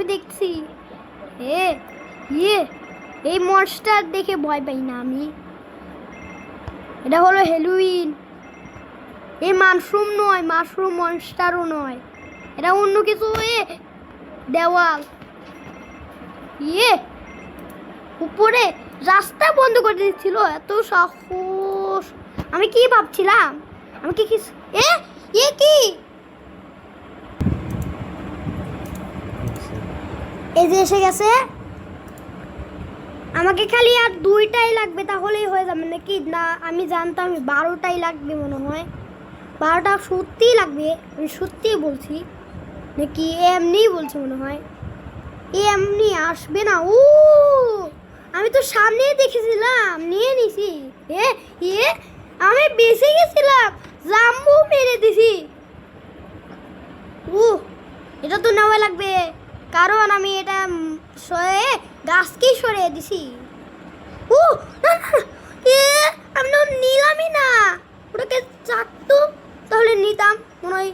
আমি দেখছি। এ ইয়ে এই মনস্টার দেখে ভয় পাই না আমি। এটা হলো হ্যালোউইন। এই মাশরুম নয়, মাশরুম মনস্টারও নয়, এটা অন্য কিছু। দেওয়াল। ইয়ে উপরে রাস্তা বন্ধ করে দিচ্ছিল, এত সাহস! আমি কি ভাবছিলাম, আমি কি এ কি এই যে এসে গেছে। আমাকে খালি আর 2টাই লাগবে, তাহলেই হয়ে যাবে নাকি? না, আমি জানতাম 12টাই লাগবে মনে হয়। 12টা সত্যিই লাগবে, আমি সত্যিই বলছি। নাকি এমনিই বলছি মনে হয়। এমনি আসবে না। আমি তো সামনেই দেখেছিলাম, নিয়ে নিছি। আমি বেঁচে গেছিলাম, জাম্বু মেরে দিছি। এটা তো নেওয়া লাগবে, কারণ আমি এটা গাছকেই সরিয়ে দিছি। আমি নিলামই না, ওটাকে চাটতো তাহলে নিতাম মনে হয়।